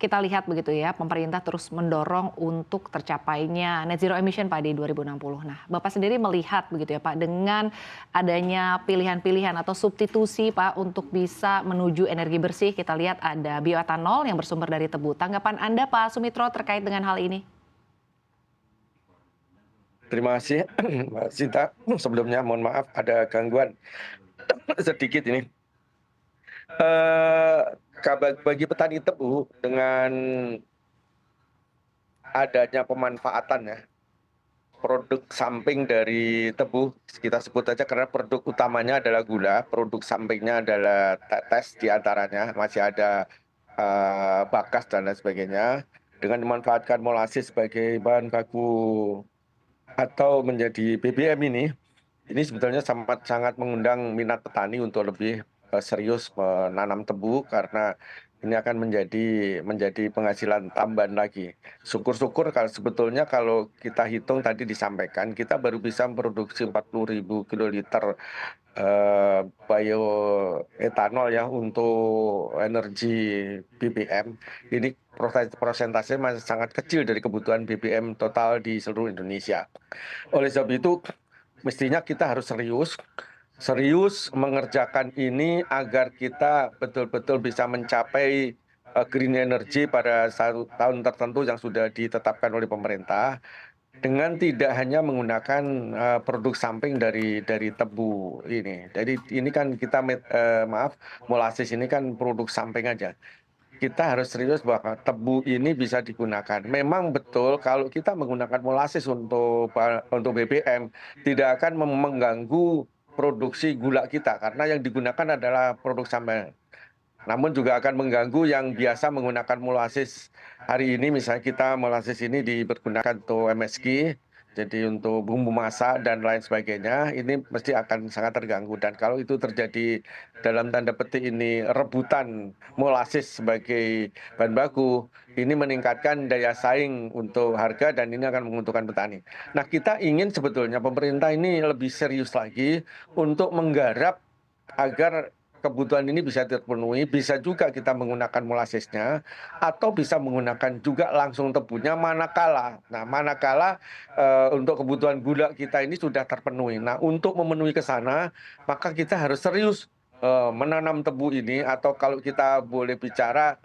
kita lihat begitu ya, pemerintah terus mendorong untuk tercapainya net zero emission Pak di 2060. Nah, Bapak sendiri melihat begitu ya Pak, dengan adanya pilihan-pilihan atau substitusi Pak untuk bisa menuju energi bersih, kita lihat ada bioetanol yang bersumber dari tebu. Tanggapan Anda Pak Sumitro terkait dengan hal ini? Terima kasih, Mbak Sinta. Sebelumnya mohon maaf ada gangguan sedikit ini. Eh, Bagi petani tebu dengan adanya pemanfaatan ya, produk samping dari tebu, kita sebut aja karena produk utamanya adalah gula, produk sampingnya adalah tetes di antaranya, masih ada bakas dan lain sebagainya. Dengan memanfaatkan molasis sebagai bahan baku atau menjadi BBM ini sebetulnya sangat mengundang minat petani untuk lebih serius menanam tebu karena ini akan menjadi penghasilan tambahan lagi. Syukur-syukur kalau sebetulnya kalau kita hitung tadi disampaikan, kita baru bisa memproduksi 40.000 kiloliter bioetanol ya untuk energi BBM. Ini prosentase masih sangat kecil dari kebutuhan BBM total di seluruh Indonesia. Oleh sebab itu, mestinya kita harus serius mengerjakan ini agar kita betul-betul bisa mencapai green energy pada satu tahun tertentu yang sudah ditetapkan oleh pemerintah dengan tidak hanya menggunakan produk samping dari tebu ini. Jadi ini kan kita molasis ini kan produk samping aja. Kita harus serius bahwa tebu ini bisa digunakan. Memang betul kalau kita menggunakan molasis untuk BBM tidak akan mengganggu produksi gula kita karena yang digunakan adalah produk samping. Namun juga akan mengganggu yang biasa menggunakan molasis. Hari ini misalnya kita molasis ini dipergunakan untuk MSG, jadi untuk bumbu masak dan lain sebagainya, ini mesti akan sangat terganggu. Dan kalau itu terjadi dalam tanda petik ini rebutan molasis sebagai bahan baku, ini meningkatkan daya saing untuk harga dan ini akan menguntungkan petani. Nah, kita ingin sebetulnya pemerintah ini lebih serius lagi untuk menggarap agar kebutuhan ini bisa terpenuhi, bisa juga kita menggunakan molasisnya, atau bisa menggunakan juga langsung tebunya manakala untuk kebutuhan gula kita ini sudah terpenuhi. Nah, untuk memenuhi ke sana, maka kita harus serius menanam tebu ini, atau kalau kita boleh bicara,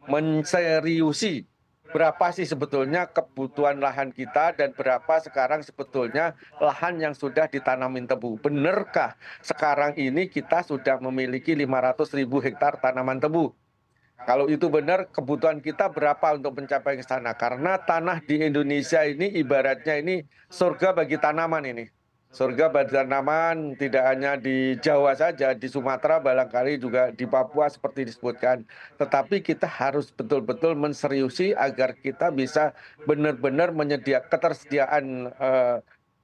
menseriusi berapa sih sebetulnya kebutuhan lahan kita dan berapa sekarang sebetulnya lahan yang sudah ditanamin tebu. Benarkah sekarang ini kita sudah memiliki 500.000 hektar tanaman tebu? Kalau itu benar, kebutuhan kita berapa untuk mencapai ke sana? Karena tanah di Indonesia ini ibaratnya ini surga bagi tanaman ini. Surga bagi tanaman tidak hanya di Jawa saja, di Sumatera barangkali juga di Papua seperti disebutkan. Tetapi kita harus betul-betul menseriusi agar kita bisa benar-benar menyediakan ketersediaan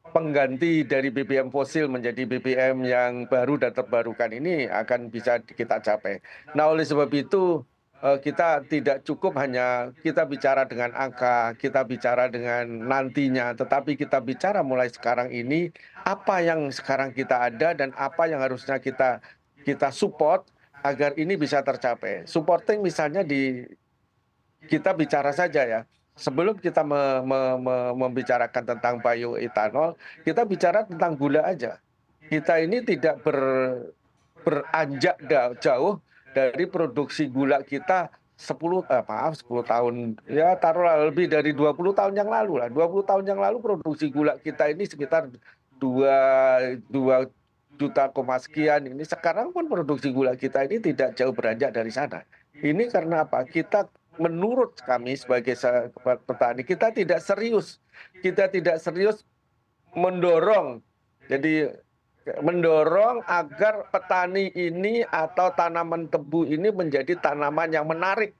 pengganti dari BBM fosil menjadi BBM yang baru dan terbarukan ini akan bisa kita capai. Nah, oleh sebab itu kita tidak cukup hanya kita bicara dengan angka, kita bicara dengan nantinya, tetapi kita bicara mulai sekarang ini apa yang sekarang kita ada dan apa yang harusnya kita support agar ini bisa tercapai. Supporting misalnya kita bicara saja ya. Sebelum kita membicarakan tentang bioetanol, kita bicara tentang gula aja. Kita ini tidak beranjak jauh dari produksi gula kita 10 tahun, ya taruhlah lebih dari 20 tahun yang lalu lah. 20 tahun yang lalu produksi gula kita ini sekitar 2 juta koma sekian. Ini sekarang pun produksi gula kita ini tidak jauh beranjak dari sana. Ini karena apa? Kita menurut kami sebagai petani, kita tidak serius. Kita tidak serius mendorong. Jadi mendorong agar petani ini atau tanaman tebu ini menjadi tanaman yang menarik.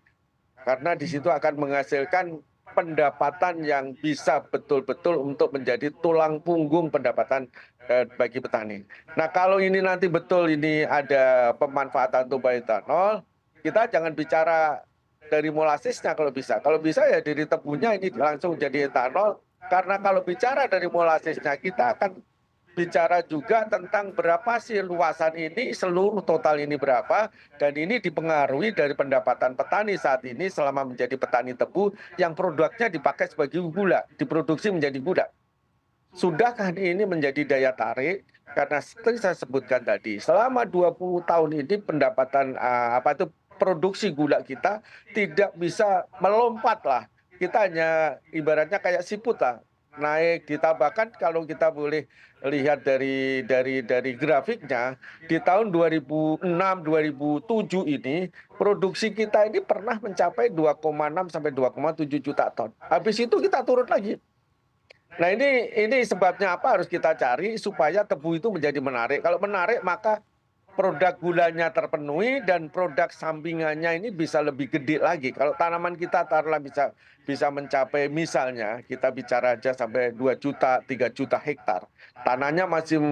Karena di situ akan menghasilkan pendapatan yang bisa betul-betul untuk menjadi tulang punggung pendapatan bagi petani. Nah, kalau ini nanti betul ini ada pemanfaatan untuk bioetanol, kita jangan bicara dari molasisnya kalau bisa. Kalau bisa ya dari tebunya ini langsung jadi etanol. Karena kalau bicara dari molasisnya kita akan bicara juga tentang berapa sih luasan ini, seluruh total ini berapa, dan ini dipengaruhi dari pendapatan petani saat ini selama menjadi petani tebu yang produknya dipakai sebagai gula, diproduksi menjadi gula. Sudahkah ini menjadi daya tarik? Karena seperti saya sebutkan tadi, selama 20 tahun ini pendapatan produksi gula kita tidak bisa melompat lah. Kita hanya ibaratnya kayak siput lah, naik ditambahkan. Kalau kita boleh lihat dari grafiknya, di tahun 2006 2007 ini produksi kita ini pernah mencapai 2,6 sampai 2,7 juta ton. Habis itu kita turun lagi. Nah, ini sebabnya apa, harus kita cari supaya tebu itu menjadi menarik. Kalau menarik maka produk gulanya terpenuhi dan produk sampingannya ini bisa lebih gede lagi. Kalau tanaman kita taruhlah bisa mencapai, misalnya kita bicara aja sampai 2 juta, 3 juta hektar. Tanahnya masih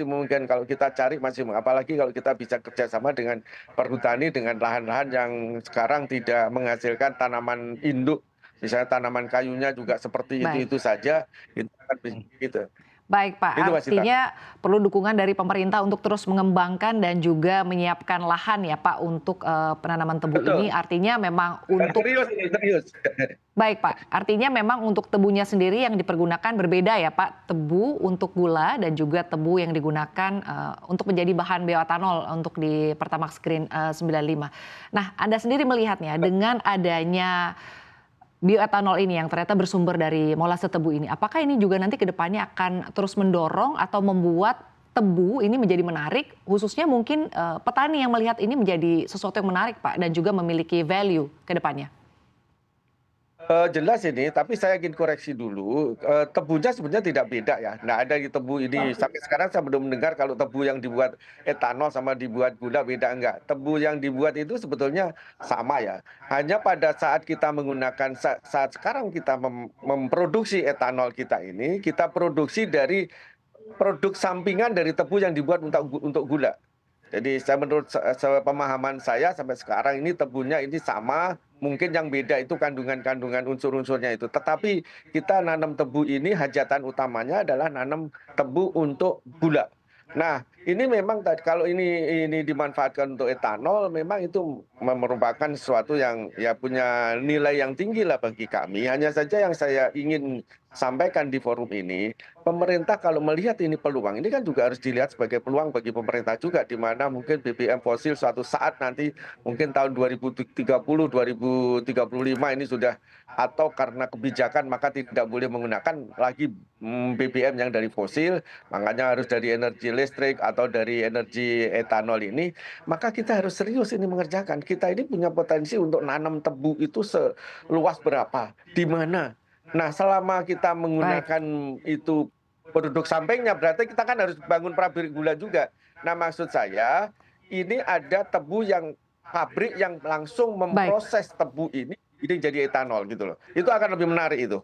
memungkinkan kalau kita cari, apalagi kalau kita bisa kerjasama dengan perhutani dengan lahan-lahan yang sekarang tidak menghasilkan tanaman induk. Misalnya tanaman kayunya juga seperti Baik. itu saja, itu kan gitu. Baik Pak, Itu Mas Ita. artinya perlu dukungan dari pemerintah untuk terus mengembangkan dan juga menyiapkan lahan ya Pak untuk penanaman tebu Betul. ini. Artinya memang untuk Serius. baik Pak, artinya memang untuk tebunya sendiri yang dipergunakan berbeda ya Pak. Tebu untuk gula dan juga tebu yang digunakan untuk menjadi bahan bioetanol untuk di Pertamax Green 95. Nah, Anda sendiri melihatnya dengan adanya bioetanol ini yang ternyata bersumber dari molase tebu ini, apakah ini juga nanti ke depannya akan terus mendorong atau membuat tebu ini menjadi menarik, khususnya mungkin petani yang melihat ini menjadi sesuatu yang menarik Pak dan juga memiliki value ke depannya? Jelas ini, tapi saya ingin koreksi dulu, tebunya sebenarnya tidak beda ya. Nah, ada di tebu ini, sampai sekarang saya belum mendengar kalau tebu yang dibuat etanol sama dibuat gula beda, enggak. Tebu yang dibuat itu sebetulnya sama ya. Hanya pada saat kita menggunakan, saat sekarang kita memproduksi etanol kita ini, kita produksi dari produk sampingan dari tebu yang dibuat untuk gula. Jadi menurut pemahaman saya sampai sekarang ini tebunya ini sama, mungkin yang beda itu kandungan-kandungan unsur-unsurnya itu. Tetapi kita nanam tebu ini hajatan utamanya adalah nanam tebu untuk gula. Nah, ini memang kalau ini dimanfaatkan untuk etanol, memang itu merupakan sesuatu yang ya punya nilai yang tinggi lah bagi kami. Hanya saja yang saya ingin sampaikan di forum ini, pemerintah kalau melihat ini peluang, ini kan juga harus dilihat sebagai peluang bagi pemerintah juga, di mana mungkin BBM fosil suatu saat nanti, mungkin tahun 2030, 2035 ini sudah, atau karena kebijakan maka tidak boleh menggunakan lagi BBM yang dari fosil, makanya harus dari energi listrik atau dari energi etanol ini, maka kita harus serius ini mengerjakan. Kita ini punya potensi untuk nanam tebu itu seluas berapa, di mana. Nah, selama kita menggunakan itu produk sampingnya, berarti kita kan harus bangun pabrik gula juga. Nah, maksud saya, ini ada tebu yang pabrik yang langsung memproses tebu ini jadi etanol gitu loh. Itu akan lebih menarik itu.